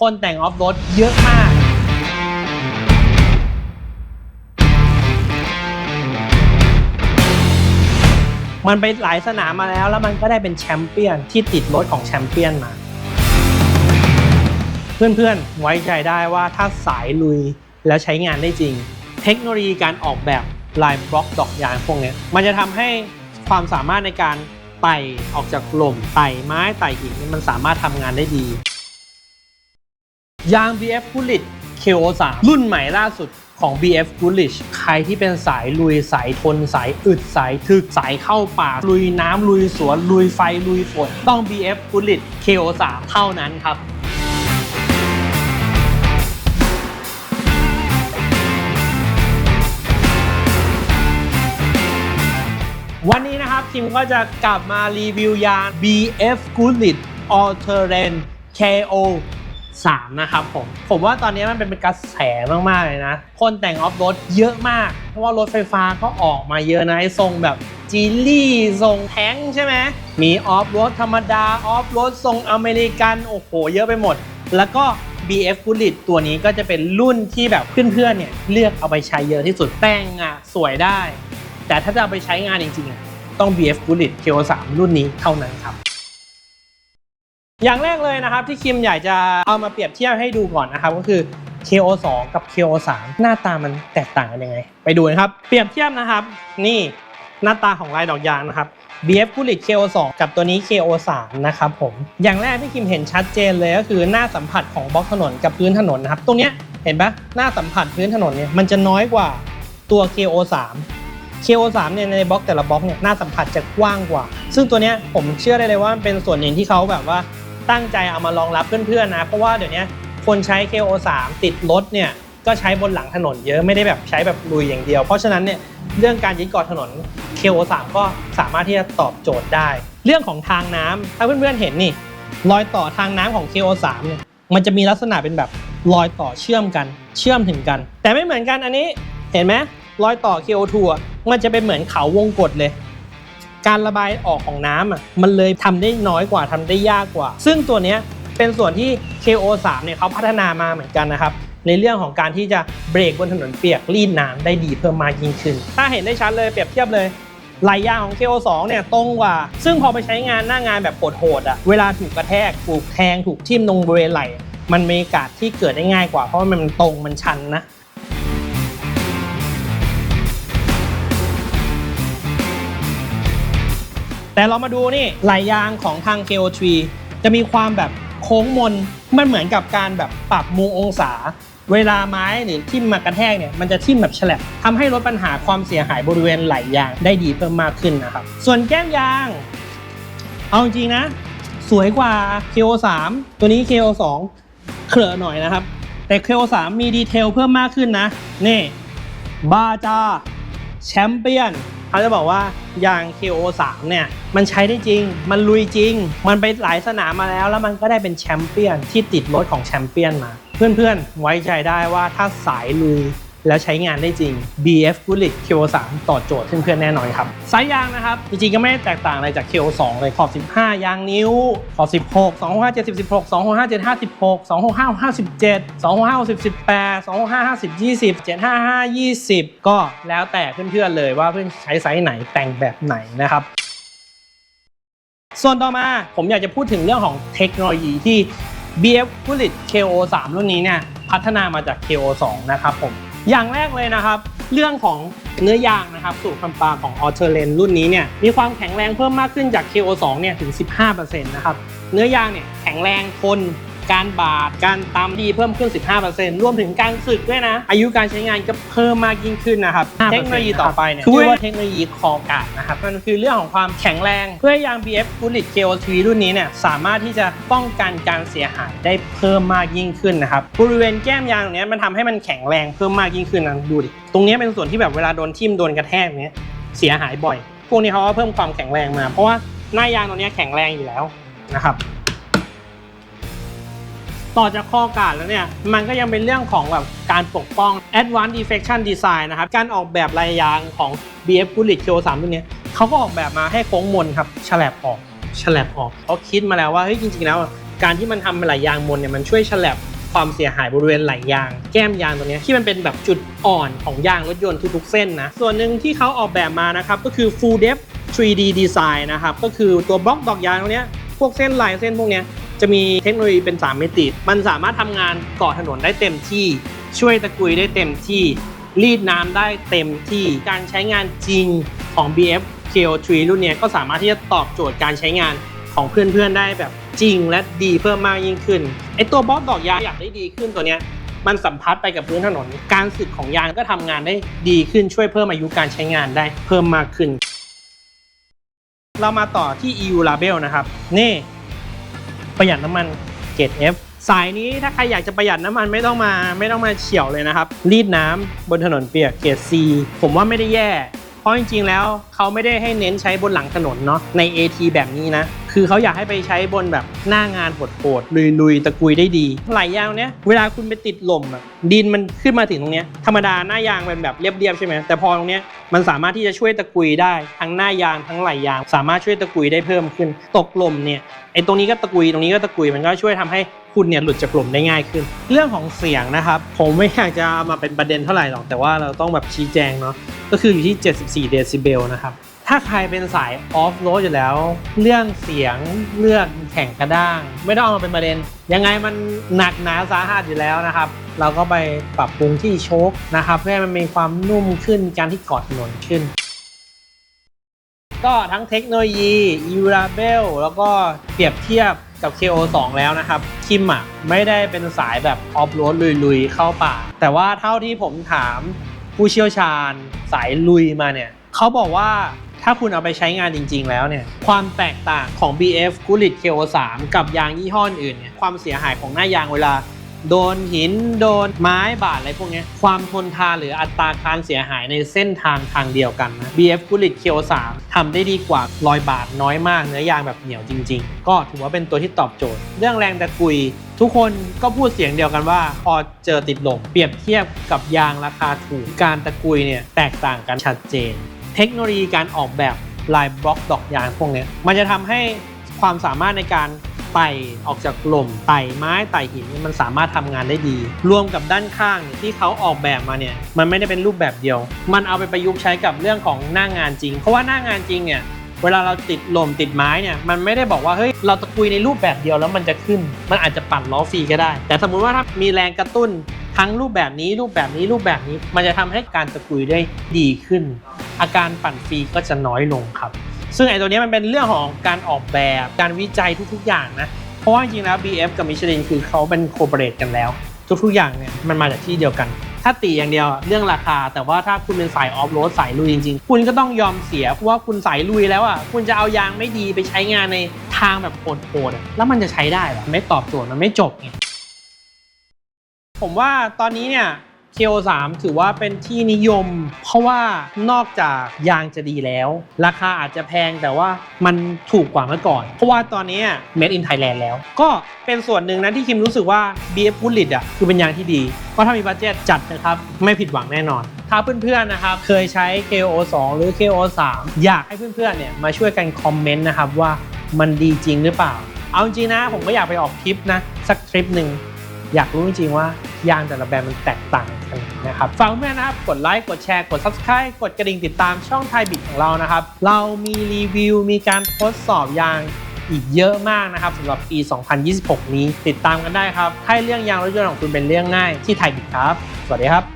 คนแต่งออฟโรดเยอะมากมันไปหลายสนามมาแล้วมันก็ได้เป็นแชมเปี้ยนที่ติดรถของแชมเปี้ยนมาเพื่อนๆไว้ใจได้ว่าถ้าสายลุยแล้วใช้งานได้จริงเทคโนโลยีการออกแบบลายบล็อกดอกยางพวกนี้มันจะทำให้ความสามารถในการไต่ออกจากหล่มไต่ไม้ไต่หินมันสามารถทำงานได้ดียาง BF Goodrich KO3 รุ่นใหม่ล่าสุดของ BF Goodrich ใครที่เป็นสายลุยสายทนสายอึดสายถึกสายเข้าป่าลุยน้ำลุยสวนลุยไฟลุยฝนต้อง BF Goodrich KO3 เท่านั้นครับวันนี้นะครับทีมก็จะกลับมารีวิวยาง BF Goodrich All Terrain KO3 นะครับผมว่าตอนนี้มันเป็นกระแสมากๆเลยนะคนแต่งออฟโรดเยอะมากเพราะว่ารถไฟฟ้าก็ออกมาเยอะนะไอ้ทรงแบบจีลี่ทรงแท้งใช่ไหมมีออฟโรดธรรมดาออฟโรดทรงอเมริกันโอ้โหเยอะไปหมดแล้วก็ BF Goodrich ตัวนี้ก็จะเป็นรุ่นที่แบบเพื่อนๆเนี่ยเลือกเอาไปใช้เยอะที่สุดแต่งสวยได้แต่ถ้าจะเอาไปใช้งานจริงๆต้อง BF Goodrich KO3 รุ่นนี้เท่านั้นครับอย่างแรกเลยนะครับที่คิมอยากจะเอามาเปรียบเทียบให้ดูก่อนนะครับก็คือ KO2 กับ KO3 หน้าตามันแตกต่างกันยังไงไปดูนะครับเปรียบเทียบนะครับนี่หน้าตาของลายดอกยางนะครับ BF Goodrich KO2 กับตัวนี้ KO3 นะครับผมอย่างแรกที่คิมเห็นชัดเจนเลยก็คือหน้าสัมผัสของบล็อกถนนกับพื้นถนนนะครับตรงเนี้ยเห็นปะหน้าสัมผัสพื้นถนนเนี่ยมันจะน้อยกว่าตัว KO3 KO3 เนี่ยในบล็อกแต่ละบล็อกเนี่ยหน้าสัมผัสจะกว้างกว่าซึ่งตัวเนี้ยผมเชื่อได้เลยว่าเป็นส่วนหนึ่งที่เขาแบบว่าตั้งใจเอามารองรับเพื่อนๆนะเพราะว่าเดี๋ยวนี้คนใช้ KO3 ติดรถเนี่ยก็ใช้บนหลังถนนเยอะไม่ได้แบบใช้แบบลุยอย่างเดียวเพราะฉะนั้นเนี่ยเรื่องการยึดเกาะถนน KO3 ก็สามารถที่จะตอบโจทย์ได้เรื่องของทางน้ำถ้าเพื่อนๆเห็นนี่รอยต่อทางน้ำของ KO3 เนี่ยมันจะมีลักษณะเป็นแบบรอยต่อเชื่อมถึงกันแต่ไม่เหมือนกันอันนี้เห็นไหมรอยต่อ KO2 มันจะเป็นเหมือนเขาวงกตเลยการระบายออกของน้ำมันเลยทำได้น้อยกว่าทำได้ยากกว่าซึ่งตัวนี้เป็นส่วนที่ KO3 เนี่ยเขาพัฒนามาเหมือนกันนะครับในเรื่องของการที่จะเบรกบนถนนเปียกรีดน้ำได้ดีเพิ่มมากยิ่งขึ้นถ้าเห็นได้ชัดเลยเปรียบเทียบเลยไหลยางของ KO2 เนี่ยตรงกว่าซึ่งพอไปใช้งานหน้างานแบบโหดๆเวลาถูกกระแทกถูกแทงถูกทิ่มตรงบริเวณไหล่มันมีโอกาสที่เกิดได้ง่ายกว่าเพราะว่ามันตรงมันชันนะแต่เรามาดูนี่ไหลยางของทาง KO3 จะมีความแบบโค้งมนมันเหมือนกับการแบบปรับมุมองศาเวลาไม้หรือทิ่มมากระแทกเนี่ยมันจะทิ่มแบบฉลับทำให้ลดปัญหาความเสียหายบริเวณไหลยางได้ดีเพิ่มมากขึ้นนะครับส่วนแก้มยางเอาจริงนะสวยกว่า KO3 ตัวนี้ KO2 เคลอะหน่อยนะครับแต่ KO3 มีดีเทลเพิ่มมากขึ้นนะนี่บาจาแชมเปี้ยนเขาจะบอกว่ายาง KO3 เนี่ยมันใช้ได้จริงมันลุยจริงมันไปหลายสนามมาแล้วมันก็ได้เป็นแชมเปี้ยนที่ติดรถของแชมเปี้ยนมาเพื่อนๆไว้ใจได้ว่าถ้าสายลุยแล้วใช้งานได้จริง BF Goodrich KO3 ตอบโจทย์เพื่อนๆแน่นอนครับไซส์ยางนะครับจริงๆก็ไม่ได้แตกต่างอะไรจาก KO2 เลยขอบ15ยางนิ้วขอบ16 265 70 16 265 7 56 265 57 265 60 18 265 50 20 755 20ก็แล้วแต่เพื่อนๆเลยว่าเพื่อนใช้ไซส์ไหนแต่งแบบไหนนะครับส่วนต่อมาผมอยากจะพูดถึงเรื่องของเทคโนโลยีที่ BF Goodrich KO3 รุ่นนี้เนี่ยพัฒนามาจาก KO2 นะครับผมอย่างแรกเลยนะครับเรื่องของเนื้อยางนะครับสูตรคำปาของ All Terrain รุ่นนี้เนี่ยมีความแข็งแรงเพิ่มมากขึ้นจาก KO2 เนี่ยถึง 15% นะครับเนื้อยางเนี่ยแข็งแรงทนการบาดการตำดีเพิ่มขึ้น 15% รวมถึงการสึกด้วยนะอายุการใช้งานก็เพิ่มมากยิ่งขึ้นนะครับเทคโนโลยีต่อไปเนี่ยคือว่าเทคโนโลยีคอการ์ดนะครับมันคือเรื่องของความแข็งแรงเพื่อยาง BF Goodrich KO3 รุ่นนี้เนี่ยสามารถที่จะป้องกันการเสียหายได้เพิ่มมากยิ่งขึ้นนะครับบริเวณแก้มยางตรงนี้มันทำให้มันแข็งแรงเพิ่มมากยิ่งขึ้นนะดูดิตรงนี้เป็นส่วนที่แบบเวลาโดนทิ่มโดนกระแทกเนี้ยเสียหายบ่อยพวกนี้เขาก็เพิ่มความแข็งแรงมาเพราะว่าหน้ายางตรงนี้แข็งแรงอยู่แล้วนะครับต่อจากข้อการแล้วเนี่ยมันก็ยังเป็นเรื่องของแบบการปกป้อง Advanced Deflection Design นะครับการออกแบบลายยางของ BF Goodrich KO3 ตัวนี้เขาก็ออกแบบมาให้โค้งมนครับฉลับออกเขาคิดมาแล้วว่าเฮ้ยจริงๆแล้ว การที่มันทำไหลยางมนเนี่ยมันช่วยฉลับความเสียหายบริเวณไหลยางแก้มยางตรงนี้ที่มันเป็นแบบจุดอ่อนของยางรถยนต์ทุกๆเส้นนะส่วนหนึ่งที่เขาออกแบบมานะครับก็คือ Full Depth 3D Design นะครับก็คือตัวบล็อกดอกยางตรงนี้พวกเส้นลายเส้นพวกนี้จะมีเทคโนโลยีเป็น3มิติมันสามารถทำงานเกาะถนนได้เต็มที่ช่วยตะกุยได้เต็มที่รีดน้ำได้เต็มที่การใช้งานจริงของ BF KO3 รุ่นนี้ก็สามารถที่จะตอบโจทย์การใช้งานของเพื่อนๆได้แบบจริงและดีเพิ่มมากยิ่งขึ้นไอตัวบล็อกดอกยางอยากได้ดีขึ้นตัวเนี้ยมันสัมผัสไปกับพื้นถนนการสึกของยางก็ทำงานได้ดีขึ้นช่วยเพิ่มอายุการใช้งานได้เพิ่มมากขึ้นเรามาต่อที่ EU Label นะครับนี่ประหยัดน้ำมันเกรด F สายนี้ถ้าใครอยากจะประหยัดน้ำมันไม่ต้องมาเฉี่ยวเลยนะครับรีดน้ำบนถนนเปียกเกรด C ผมว่าไม่ได้แย่เพราะจริงๆแล้วเขาไม่ได้ให้เน้นใช้บนหลังถนนเนาะใน AT แบบนี้นะคือเขาอยากให้ไปใช้บนแบบหน้างานโหดๆลุยๆตะกุยได้ดีไหลยางเนี้ยเวลาคุณไปติดลมอะดินมันขึ้นมาถึงตรงเนี้ยธรรมดาหน้ายางเป็นแบบเรียบๆใช่ไหมแต่พอตรงเนี้ยมันสามารถที่จะช่วยตะกุยได้ทั้งหน้ายางทั้งไหลยางสามารถช่วยตะกุยได้เพิ่มขึ้นตกลมเนี่ยไอ้ตรงนี้ก็ตะกุยตรงนี้ก็ตะกุยมันก็ช่วยทำให้คุณเนี่ยหลุดจากลมได้ง่ายขึ้นเรื่องของเสียงนะครับผมไม่อยากจะมาเป็นประเด็นเท่าไหร่หรอกแต่ว่าเราต้องแบบชี้แจงเนาะก็คืออยู่ที่74เดซิเบลนะครับถ้าใครเป็นสายออฟโรดอยู่แล้วเรื่องเสียงเรื่องแข่งกระด้างไม่ต้องเอามาเป็นประเด็นยังไงมันหนักหนาสาหัสอยู่แล้วนะครับเราก็ไปปรับปรุงที่โชคนะครับเพื่อให้มันมีความนุ่มขึ้นการที่เกาะถนนขึ้นก็ทั้งเทคโนโลยี EU Label แล้วก็เปรียบเทียบกับ KO2 แล้วนะครับคิมอ่ะไม่ได้เป็นสายแบบออฟโรดลุยๆเข้าป่าแต่ว่าเท่าที่ผมถามผู้เชี่ยวชาญสายลุยมาเนี่ยเขาบอกว่าถ้าคุณเอาไปใช้งานจริงๆแล้วเนี่ยความแตกต่างของ BF Goodrich KO3 กับยางยี่ห้ออื่นเนี่ยความเสียหายของหน้ายางเวลาโดนหินโดนไม้บาดอะไรพวกนี้ความทนทานหรืออัตราการเสียหายในเส้นทางเดียวกันนะ BF Goodrich KO3 ทำได้ดีกว่ารอยบาดน้อยมากเนื้อยางแบบเหนียวจริงๆก็ถือว่าเป็นตัวที่ตอบโจทย์เรื่องแรงตะกุยทุกคนก็พูดเสียงเดียวกันว่าพอเจอติดลมเปรียบเทียบกับยางราคาถูกการตะกุยเนี่ยแตกต่างกันชัดเจนเทคโนโลยีการออกแบบลายบล็อกดอกยางพวกนี้มันจะทำให้ความสามารถในการไต่ออกจากลมไต่ไม้ไต่หินมันสามารถทำงานได้ดีรวมกับด้านข้างที่เขาออกแบบมาเนี่ยมันไม่ได้เป็นรูปแบบเดียวมันเอาไปประยุกต์ใช้กับเรื่องของหน้างานจริงเพราะว่าหน้างานจริงเนี่ยเวลาเราติดลมติดไม้เนี่ยมันไม่ได้บอกว่าเฮ้ยเราตะกุยในรูปแบบเดียวแล้วมันจะขึ้นมันอาจจะปั่นล้อฟรีก็ได้แต่สมมุติว่าถ้ามีแรงกระตุ้นทั้งรูปแบบนี้มันจะทำให้การตะกุยได้ดีขึ้นอาการปั่นฟรีก็จะน้อยลงครับซึ่งไอ้ตัวนี้มันเป็นเรื่องของการออกแบบการวิจัยทุกๆอย่างนะเพราะว่าจริงๆแล้ว BF กับ Michelin คือเขาเป็นโคเปอเรทกันแล้วทุกๆอย่างเนี่ยมันมาจากที่เดียวกันถ้าตีอย่างเดียวเรื่องราคาแต่ว่าถ้าคุณเป็นสายออฟโรดสายลุยจริงๆคุณก็ต้องยอมเสียเพราะว่าคุณสายลุยแล้วอ่ะคุณจะเอายางไม่ดีไปใช้งานในทางแบบโหดๆแล้วมันจะใช้ได้หรอไม่ตอบโจทย์มันไม่จบไงผมว่าตอนนี้เนี่ย KO3 ถือว่าเป็นที่นิยมเพราะว่านอกจากยางจะดีแล้วราคาอาจจะแพงแต่ว่ามันถูกกว่าเมื่อก่อนเพราะว่าตอนนี้ Made in Thailand แล้วก็เป็นส่วนหนึ่งนะที่คิมรู้สึกว่า BF Goodrich อ่ะคือเป็นยางที่ดีเพราะถ้ามีบัดเจ็ตจัดนะครับไม่ผิดหวังแน่นอนถ้าเพื่อนๆนะครับเคยใช้ KO2 หรือ KO3 อยากให้เพื่อนๆเนี่ยมาช่วยกันคอมเมนต์นะครับว่ามันดีจริงหรือเปล่าเอาจริงนะผมก็อยากไปออกทริปนะสักทริปหนึ่งอยากรู้จริงๆว่ายางแต่ละแบรนด์มันแตกต่างกันนะครับฝากเพื่อนๆนะครับกดไลค์กดแชร์กด Subscribe กดกระดิ่งติดตามช่องไทยบิดของเรานะครับเรามีรีวิวมีการทดสอบยางอีกเยอะมากนะครับสำหรับปี 2026 นี้ติดตามกันได้ครับให้เรื่องยางรถยนต์ของคุณเป็นเรื่องง่ายที่ไทยบิดครับสวัสดีครับ